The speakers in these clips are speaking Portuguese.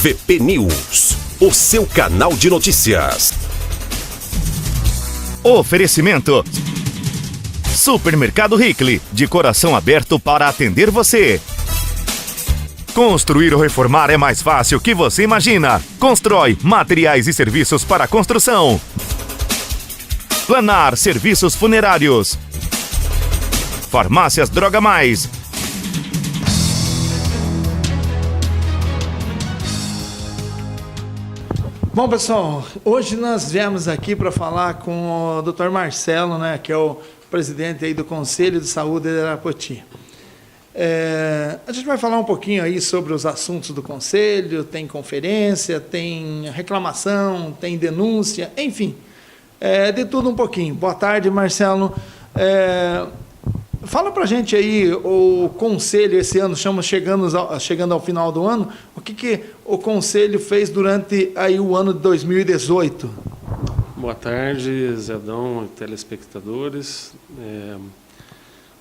VP News, o seu canal de notícias. Oferecimento: Supermercado Hickley, de coração aberto para atender você. Construir ou reformar é mais fácil que você imagina. Constrói materiais e serviços para construção. Planar serviços funerários. Farmácias Droga Mais. Bom, pessoal, hoje nós viemos aqui para falar com o Dr. Marcelo, né, que é o presidente aí do Conselho de Saúde de Arapoti. A gente vai falar um pouquinho aí sobre os assuntos do Conselho, tem conferência, tem reclamação, tem denúncia, enfim, de tudo um pouquinho. Boa tarde, Marcelo. Fala para a gente aí, o Conselho esse ano, estamos chegando ao final do ano, o que o Conselho fez durante aí o ano de 2018? Boa tarde, Zedão e telespectadores.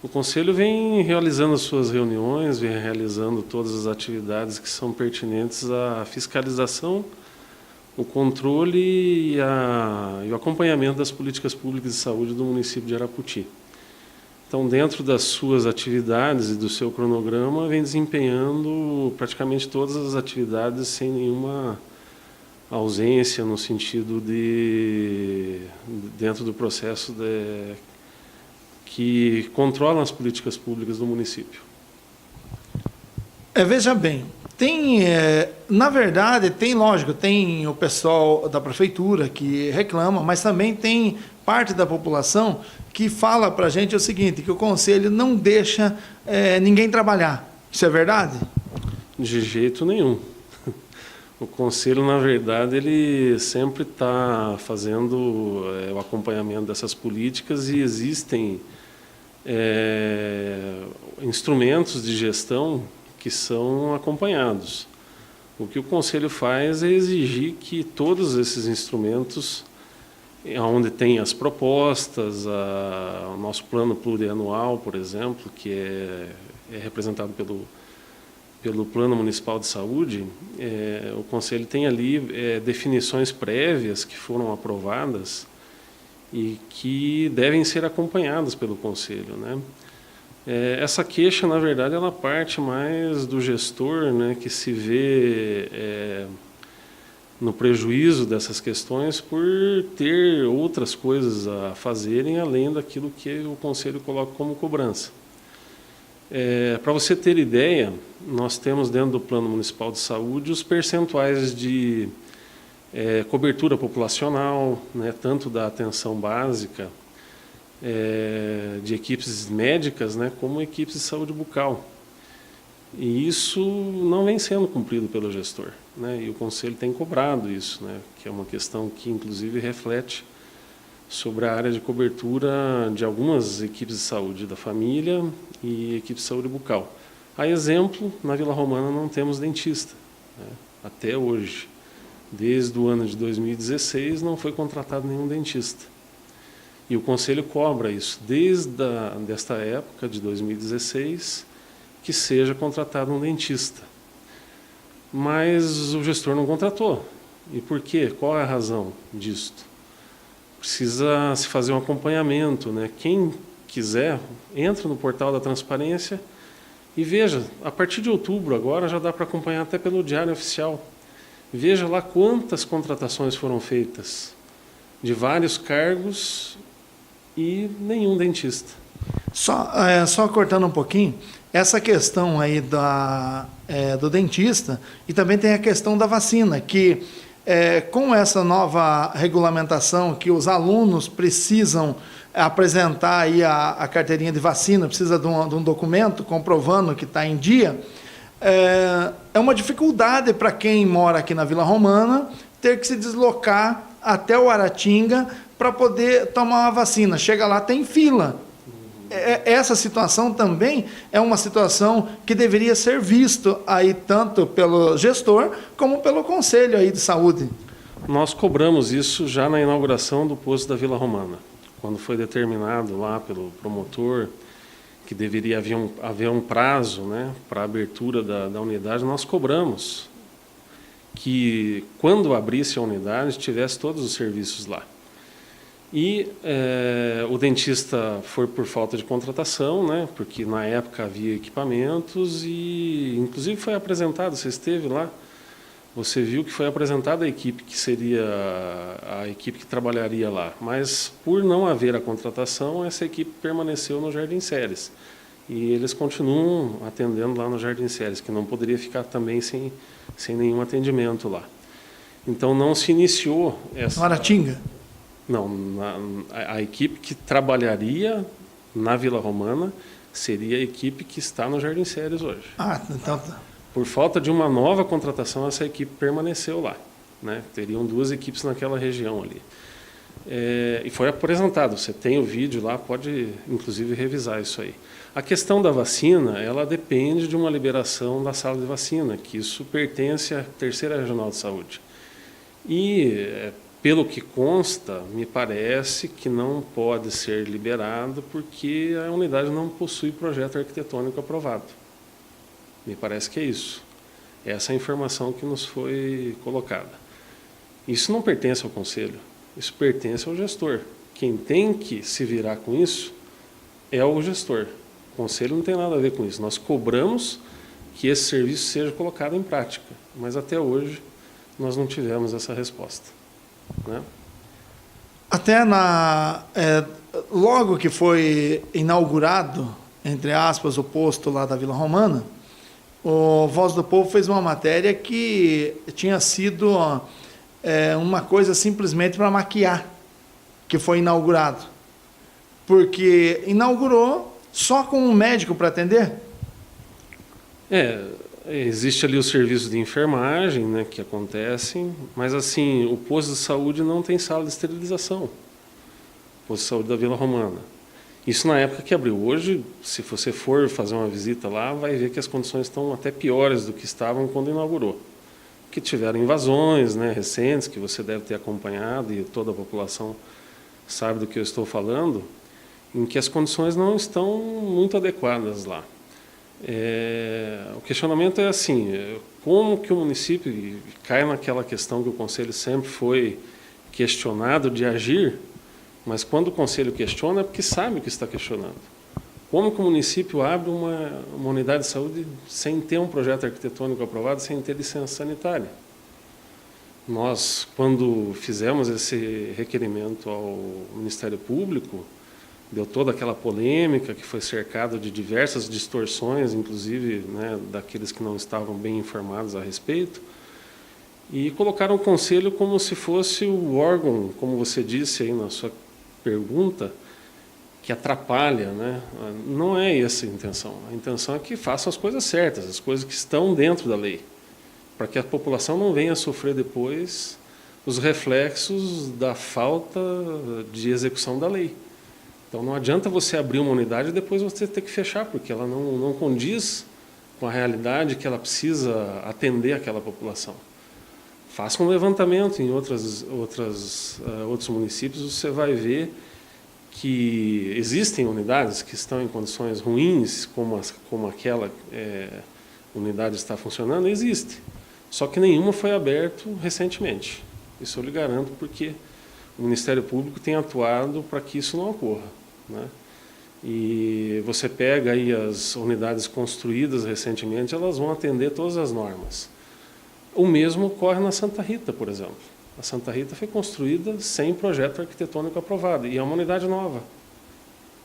O Conselho vem realizando as suas reuniões, vem realizando todas as atividades que são pertinentes à fiscalização, o controle e o acompanhamento das políticas públicas de saúde do município de Arapoti. Então, dentro das suas atividades e do seu cronograma, vem desempenhando praticamente todas as atividades sem nenhuma ausência no sentido de dentro do processo que controlam as políticas públicas do município. Veja bem, na verdade, lógico, tem o pessoal da prefeitura que reclama, mas também tem parte da população que fala para a gente o seguinte, que o Conselho não deixa ninguém trabalhar. Isso é verdade? De jeito nenhum. O Conselho, na verdade, ele sempre está fazendo o acompanhamento dessas políticas e existem instrumentos de gestão que são acompanhados. O que o Conselho faz é exigir que todos esses instrumentos, onde tem as propostas, o nosso plano plurianual, por exemplo, que é representado pelo Plano Municipal de Saúde, o Conselho tem ali definições prévias que foram aprovadas e que devem ser acompanhadas pelo Conselho, né? Essa queixa, na verdade, ela parte mais do gestor, né, que se vê no prejuízo dessas questões por ter outras coisas a fazerem além daquilo que o Conselho coloca como cobrança. Para você ter ideia, nós temos dentro do Plano Municipal de Saúde os percentuais de cobertura populacional, né, tanto da atenção básica, de equipes médicas, né, como equipes de saúde bucal. E isso não vem sendo cumprido pelo gestor, né, e o Conselho tem cobrado isso, né, que é uma questão que, inclusive, reflete sobre a área de cobertura de algumas equipes de saúde da família e equipes de saúde bucal. A exemplo, na Vila Romana não temos dentista, né, até hoje. Desde o ano de 2016 não foi contratado nenhum dentista. E o Conselho cobra isso, desde desta época, de 2016, que seja contratado um dentista. Mas o gestor não contratou. E por quê? Qual é a razão disto? Precisa se fazer um acompanhamento, né? Quem quiser, entra no portal da transparência e veja, a partir de outubro agora já dá para acompanhar até pelo Diário Oficial. Veja lá quantas contratações foram feitas de vários cargos e nenhum dentista. Só cortando um pouquinho, essa questão aí do dentista, e também tem a questão da vacina, que com essa nova regulamentação que os alunos precisam apresentar aí a carteirinha de vacina, precisa de um documento comprovando que está em dia, é uma dificuldade para quem mora aqui na Vila Romana ter que se deslocar até o Aratinga para poder tomar uma vacina. Chega lá, tem fila. Essa situação também é uma situação que deveria ser visto aí tanto pelo gestor como pelo Conselho aí de Saúde. Nós cobramos isso já na inauguração do posto da Vila Romana, quando foi determinado lá pelo promotor que deveria haver um prazo, né, para a abertura da unidade. Nós cobramos que, quando abrisse a unidade, tivesse todos os serviços lá. E o dentista foi por falta de contratação, né, porque na época havia equipamentos e, inclusive, foi apresentado, você esteve lá, você viu que foi apresentada a equipe que seria a equipe que trabalharia lá, mas por não haver a contratação, essa equipe permaneceu no Jardim Ceres. E eles continuam atendendo lá no Jardim Ceres, que não poderia ficar também sem nenhum atendimento lá. Então não se iniciou essa... Aratinga? Não, a equipe que trabalharia na Vila Romana seria a equipe que está no Jardim Ceres hoje. Ah, então tá. Por falta de uma nova contratação, essa equipe permaneceu lá, né? Teriam 2 equipes naquela região ali. E foi apresentado, você tem o vídeo lá, pode inclusive revisar isso aí. A questão da vacina, ela depende de uma liberação da sala de vacina, que isso pertence à 3ª Regional de Saúde. E, pelo que consta, me parece que não pode ser liberado porque a unidade não possui projeto arquitetônico aprovado. Me parece que é isso. Essa é a informação que nos foi colocada. Isso não pertence ao Conselho, isso pertence ao gestor. Quem tem que se virar com isso é o gestor. O Conselho não tem nada a ver com isso. Nós cobramos que esse serviço seja colocado em prática, mas até hoje nós não tivemos essa resposta, né? Até logo que foi inaugurado, entre aspas, o posto lá da Vila Romana, o Voz do Povo fez uma matéria que tinha sido uma coisa simplesmente para maquiar que foi inaugurado. Porque inaugurou só com um médico para atender? Existe ali o serviço de enfermagem, né, que acontecem, mas assim, o posto de saúde não tem sala de esterilização. O posto de saúde da Vila Romana. Isso na época que abriu. Hoje, se você for fazer uma visita lá, vai ver que as condições estão até piores do que estavam quando inaugurou. Que tiveram invasões, né, recentes, que você deve ter acompanhado e toda a população sabe do que eu estou falando, em que as condições não estão muito adequadas lá. O questionamento é assim, como que o município cai naquela questão que o Conselho sempre foi questionado de agir, mas quando o Conselho questiona é porque sabe o que está questionando. Como que o município abre uma unidade de saúde sem ter um projeto arquitetônico aprovado, sem ter licença sanitária? Nós, quando fizemos esse requerimento ao Ministério Público, deu toda aquela polêmica que foi cercada de diversas distorções, inclusive, né, daqueles que não estavam bem informados a respeito, e colocaram o Conselho como se fosse o órgão, como você disse aí na sua pergunta, que atrapalha, né? Não é essa a intenção. A intenção é que façam as coisas certas, as coisas que estão dentro da lei, para que a população não venha a sofrer depois os reflexos da falta de execução da lei. Então não adianta você abrir uma unidade e depois você ter que fechar, porque ela não condiz com a realidade que ela precisa atender aquela população. Faça um levantamento em outros municípios, você vai ver que existem unidades que estão em condições ruins, como aquela unidade está funcionando, existe. Só que nenhuma foi aberta recentemente. Isso eu lhe garanto, porque o Ministério Público tem atuado para que isso não ocorra, né? E você pega aí as unidades construídas recentemente, elas vão atender todas as normas. O mesmo ocorre na Santa Rita, por exemplo. A Santa Rita foi construída sem projeto arquitetônico aprovado, e é uma unidade nova.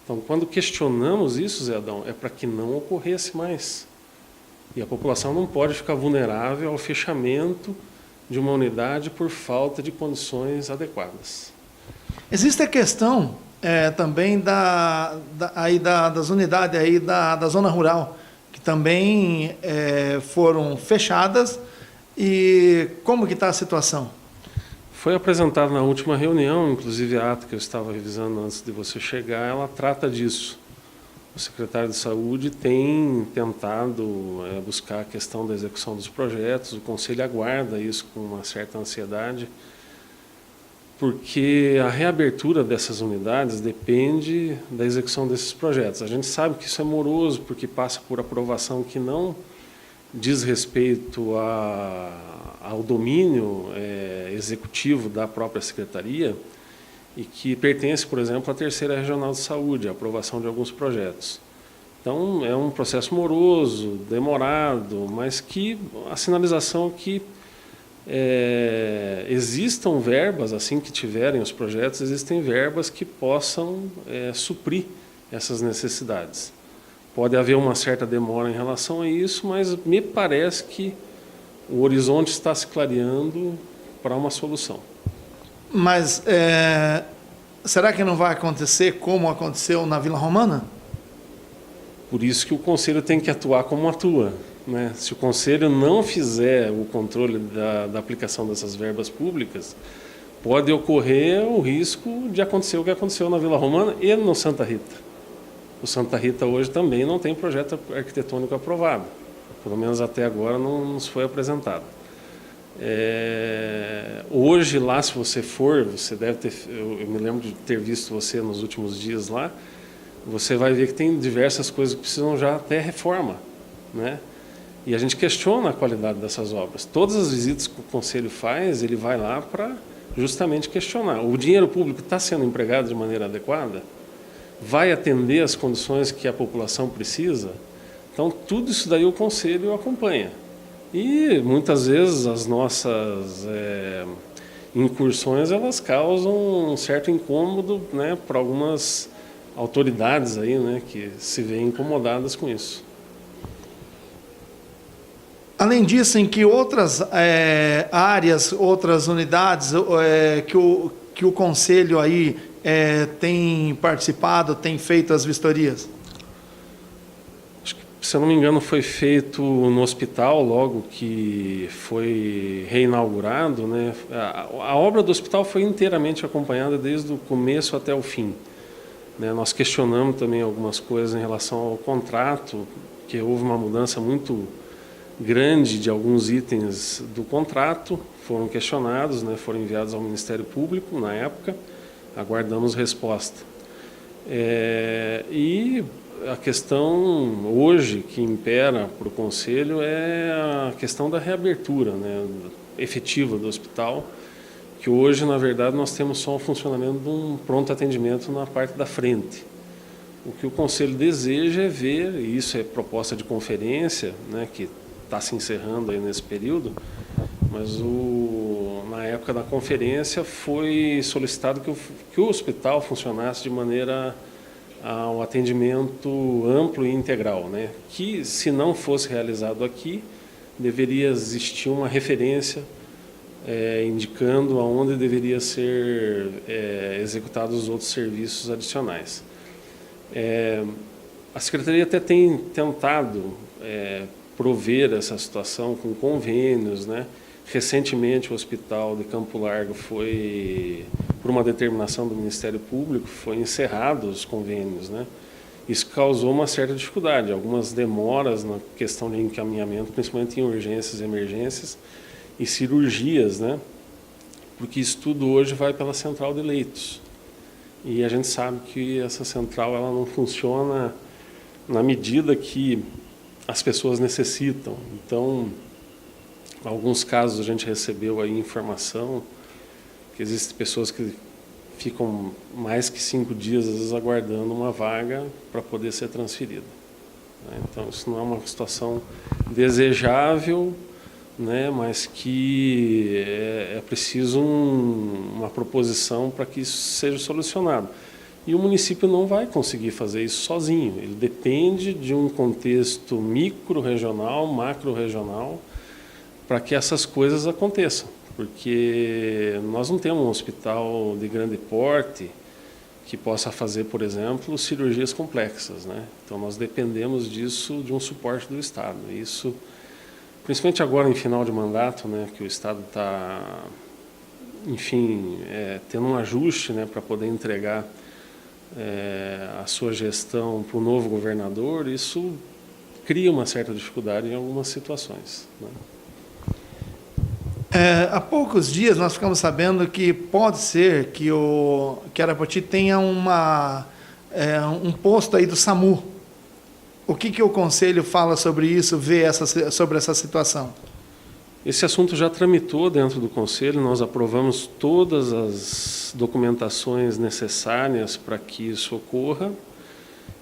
Então, quando questionamos isso, Zé Adão, é para que não ocorresse mais. E a população não pode ficar vulnerável ao fechamento de uma unidade por falta de condições adequadas. Existe a questão também das unidades aí da zona rural, que também foram fechadas. E como que está a situação? Foi apresentado na última reunião, inclusive a ata que eu estava revisando antes de você chegar, ela trata disso. O secretário de Saúde tem tentado buscar a questão da execução dos projetos, o Conselho aguarda isso com uma certa ansiedade, porque a reabertura dessas unidades depende da execução desses projetos. A gente sabe que isso é moroso, porque passa por aprovação que não diz respeito ao domínio executivo da própria secretaria e que pertence, por exemplo, à Terceira Regional de Saúde, a aprovação de alguns projetos. Então, é um processo moroso, demorado, mas que a sinalização que existam verbas, assim que tiverem os projetos, existem verbas que possam suprir essas necessidades. Pode haver uma certa demora em relação a isso, mas me parece que o horizonte está se clareando para uma solução. Mas será que não vai acontecer como aconteceu na Vila Romana? Por isso que o Conselho tem que atuar como atua, né? Se o Conselho não fizer o controle da aplicação dessas verbas públicas, pode ocorrer o risco de acontecer o que aconteceu na Vila Romana e no Santa Rita. O Santa Rita hoje também não tem projeto arquitetônico aprovado, pelo menos até agora não nos foi apresentado. Hoje lá, se você for, você deve ter, eu me lembro de ter visto você nos últimos dias lá, você vai ver que tem diversas coisas que precisam já até reforma, né? E a gente questiona a qualidade dessas obras. Todas as visitas que o Conselho faz, ele vai lá para justamente questionar. O dinheiro público está sendo empregado de maneira adequada? Vai atender as condições que a população precisa? Então, tudo isso daí o Conselho acompanha. E, muitas vezes, as nossas incursões, elas causam um certo incômodo, né, para algumas autoridades aí, né, que se veem incomodadas com isso. Além disso, em que outras áreas, outras unidades que o Conselho aí tem participado, tem feito as vistorias? Acho que, se eu não me engano, foi feito no hospital, logo que foi reinaugurado, né? A obra do hospital foi inteiramente acompanhada desde o começo até o fim, né? Nós questionamos também algumas coisas em relação ao contrato, que houve uma mudança muito grande de alguns itens do contrato, foram questionados, né? Foram enviados ao Ministério Público na época, aguardamos resposta. E a questão hoje que impera para o Conselho é a questão da reabertura, né, efetiva do hospital, que hoje, na verdade, nós temos só o funcionamento de um pronto atendimento na parte da frente. O que o Conselho deseja é ver, e isso é proposta de conferência, né, que está se encerrando aí nesse período, mas na época da conferência foi solicitado que o hospital funcionasse de maneira ao atendimento amplo e integral, né? Que, se não fosse realizado aqui, deveria existir uma referência indicando aonde deveria ser executados os outros serviços adicionais. A Secretaria até tem tentado prover essa situação com convênios, né? Recentemente, o Hospital de Campo Largo foi, por uma determinação do Ministério Público, foi encerrado os convênios, né? Isso causou uma certa dificuldade, algumas demoras na questão de encaminhamento, principalmente em urgências, emergências e cirurgias, né? Porque isso tudo hoje vai pela central de leitos. E a gente sabe que essa central ela não funciona na medida que as pessoas necessitam. Então, em alguns casos a gente recebeu aí informação que existem pessoas que ficam mais que 5 dias, às vezes, aguardando uma vaga para poder ser transferida. Então, isso não é uma situação desejável, né, mas que é preciso uma proposição para que isso seja solucionado. E o município não vai conseguir fazer isso sozinho. Ele depende de um contexto micro-regional, macro-regional, para que essas coisas aconteçam. Porque nós não temos um hospital de grande porte que possa fazer, por exemplo, cirurgias complexas, né? Então, nós dependemos disso, de um suporte do Estado. Isso, principalmente agora em final de mandato, né, que o Estado está, enfim, tendo um ajuste, né, para poder entregar a sua gestão para o novo governador, isso cria uma certa dificuldade em algumas situações, né? Há poucos dias nós ficamos sabendo que pode ser que Arapoti tenha um posto aí do SAMU. O que o Conselho fala sobre isso, vê sobre essa situação? Esse assunto já tramitou dentro do Conselho, nós aprovamos todas as documentações necessárias para que isso ocorra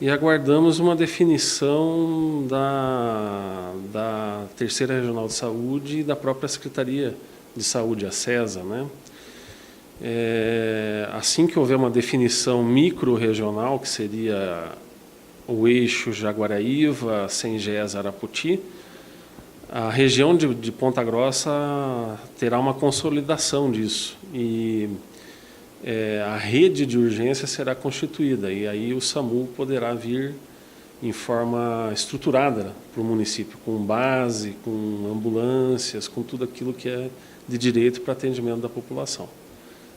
e aguardamos uma definição da Terceira Regional de Saúde e da própria Secretaria de Saúde, a CESA, né? Assim que houver uma definição micro-regional, que seria o eixo Jaguaraíva, Sengés, Arapoti, a região de Ponta Grossa terá uma consolidação disso e a rede de urgência será constituída e aí o SAMU poderá vir em forma estruturada para o município, com base, com ambulâncias, com tudo aquilo que é de direito para atendimento da população.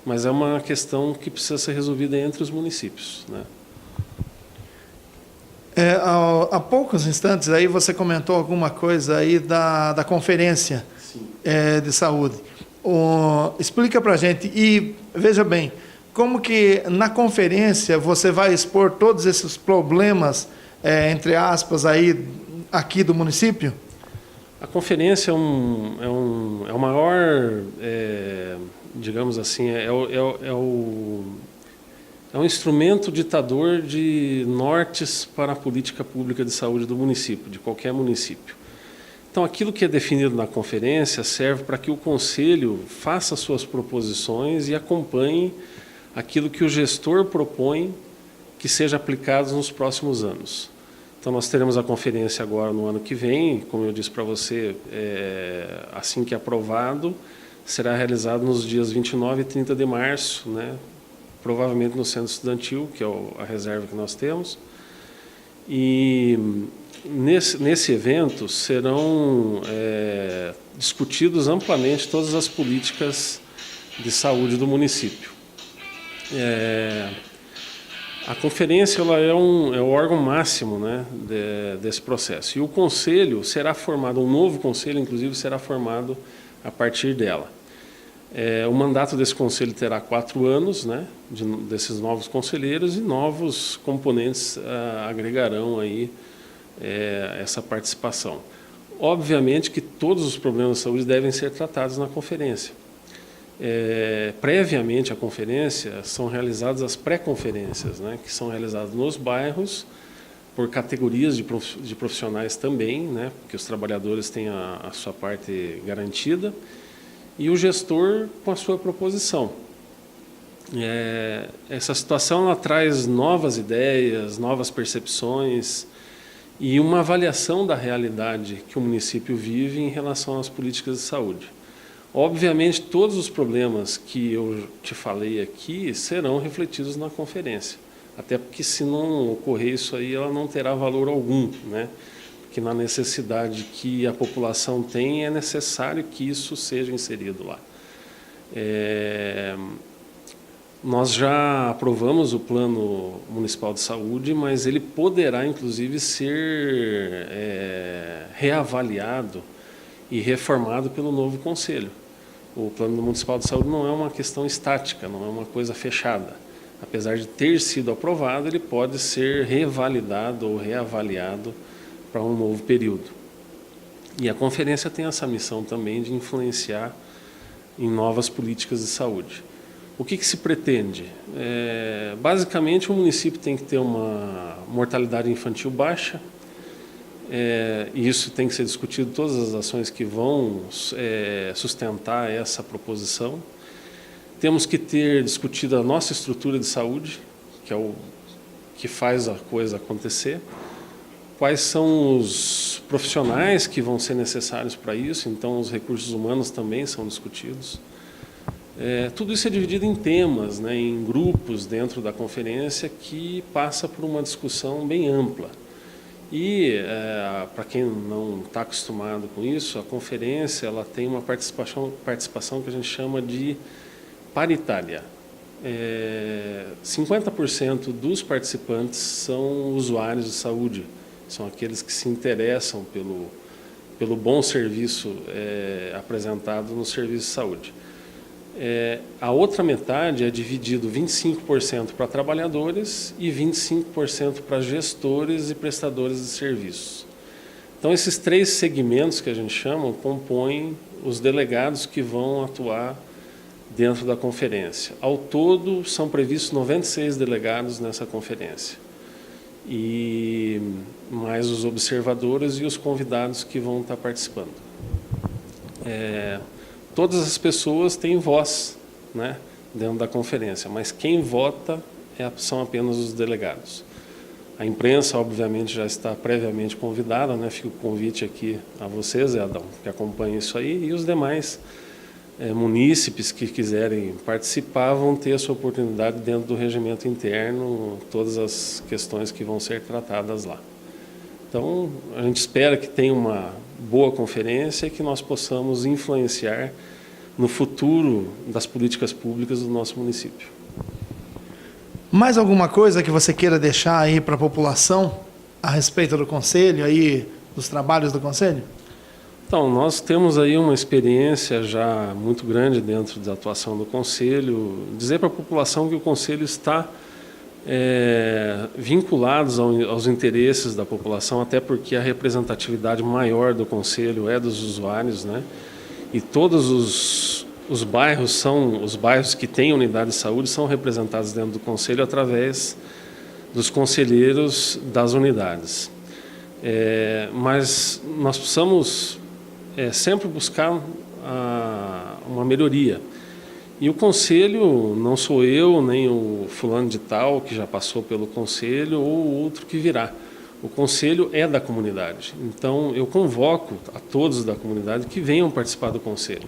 Mas é uma questão que precisa ser resolvida entre os municípios, né? Há poucos instantes aí você comentou alguma coisa aí da conferência de saúde. Explica para a gente e veja bem, como que na conferência você vai expor todos esses problemas, entre aspas, aí, aqui do município? A conferência é o maior, digamos assim, é um instrumento ditador de nortes para a política pública de saúde do município, de qualquer município. Então, aquilo que é definido na conferência serve para que o Conselho faça suas proposições e acompanhe aquilo que o gestor propõe que seja aplicado nos próximos anos. Então, nós teremos a conferência agora no ano que vem, como eu disse para você, assim que aprovado, será realizado nos dias 29 e 30 de março, né? Provavelmente no Centro Estudantil, que é a reserva que nós temos. E nesse evento serão discutidos amplamente todas as políticas de saúde do município. A conferência ela é o órgão máximo, né, desse processo. E o conselho será formado, um novo conselho, inclusive, será formado a partir dela. O mandato desse conselho terá 4 anos, né, desses novos conselheiros, e novos componentes agregarão aí essa participação. Obviamente que todos os problemas de saúde devem ser tratados na conferência. Previamente à conferência, são realizadas as pré-conferências, né, que são realizadas nos bairros, por categorias de profissionais também, né, porque os trabalhadores têm a sua parte garantida, e o gestor com a sua proposição. Essa situação ela traz novas ideias, novas percepções e uma avaliação da realidade que o município vive em relação às políticas de saúde. Obviamente, todos os problemas que eu te falei aqui serão refletidos na conferência, até porque se não ocorrer isso aí, ela não terá valor algum, né? Que na necessidade que a população tem, é necessário que isso seja inserido lá. Nós já aprovamos o Plano Municipal de Saúde, mas ele poderá, inclusive, ser reavaliado e reformado pelo novo Conselho. O Plano Municipal de Saúde não é uma questão estática, não é uma coisa fechada. Apesar de ter sido aprovado, ele pode ser revalidado ou reavaliado para um novo período. E a conferência tem essa missão também de influenciar em novas políticas de saúde. O que se pretende? Basicamente, o município tem que ter uma mortalidade infantil baixa, e isso tem que ser discutido, todas as ações que vão sustentar essa proposição. Temos que ter discutido a nossa estrutura de saúde, que é o que faz a coisa acontecer. Quais são os profissionais que vão ser necessários para isso, então os recursos humanos também são discutidos. Tudo isso é dividido em temas, né, em grupos dentro da conferência que passa por uma discussão bem ampla. E, para quem não está acostumado com isso, a conferência ela tem uma participação que a gente chama de paritária. 50% dos participantes são usuários de saúde, são aqueles que se interessam pelo bom serviço apresentado no serviço de saúde. A outra metade é dividido 25% para trabalhadores e 25% para gestores e prestadores de serviços. Então, esses 3 segmentos que a gente chama compõem os delegados que vão atuar dentro da conferência. Ao todo, são previstos 96 delegados nessa conferência, e mais os observadores e os convidados que vão estar participando. Todas as pessoas têm voz, né, dentro da conferência, mas quem vota são apenas os delegados. A imprensa, obviamente, já está previamente convidada, né? Fica o convite aqui a vocês, Adão, que acompanhem isso aí, e os demais munícipes que quiserem participar vão ter a sua oportunidade dentro do regimento interno, todas as questões que vão ser tratadas lá. Então, a gente espera que tenha uma boa conferência e que nós possamos influenciar no futuro das políticas públicas do nosso município. Mais alguma coisa que você queira deixar aí para a população a respeito do Conselho, aí, dos trabalhos do Conselho? Então, nós temos aí uma experiência já muito grande dentro da atuação do Conselho. Dizer para a população que o Conselho está vinculados aos interesses da população, até porque a representatividade maior do Conselho é dos usuários, né? E todos os bairros que têm unidade de saúde são representados dentro do Conselho através dos conselheiros das unidades. Mas nós precisamos sempre buscar uma melhoria. E o Conselho, não sou eu, nem o fulano de tal, que já passou pelo Conselho, ou outro que virá. O Conselho é da comunidade. Então, eu convoco a todos da comunidade que venham participar do Conselho.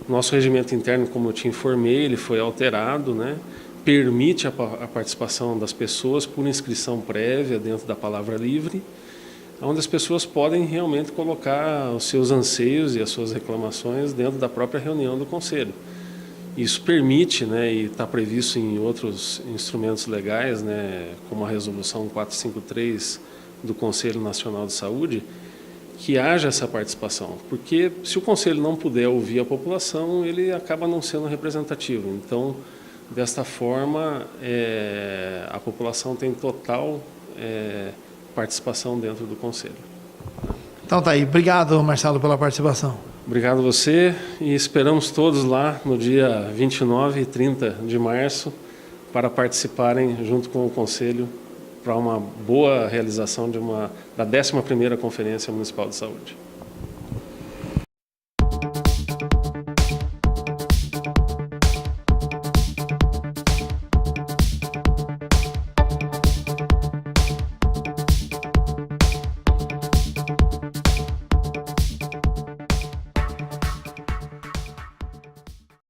Nosso regimento interno, como eu te informei, ele foi alterado, né? Permite a participação das pessoas por inscrição prévia dentro da palavra livre, onde as pessoas podem realmente colocar os seus anseios e as suas reclamações dentro da própria reunião do Conselho. Isso permite, né, e está previsto em outros instrumentos legais, né, como a Resolução 453 do Conselho Nacional de Saúde, que haja essa participação. Porque se o Conselho não puder ouvir a população, ele acaba não sendo representativo. Então, desta forma, a população tem total participação dentro do Conselho. Então tá aí. Obrigado, Marcelo, pela participação. Obrigado a você e esperamos todos lá no dia 29 e 30 de março para participarem junto com o Conselho para uma boa realização da 11ª Conferência Municipal de Saúde.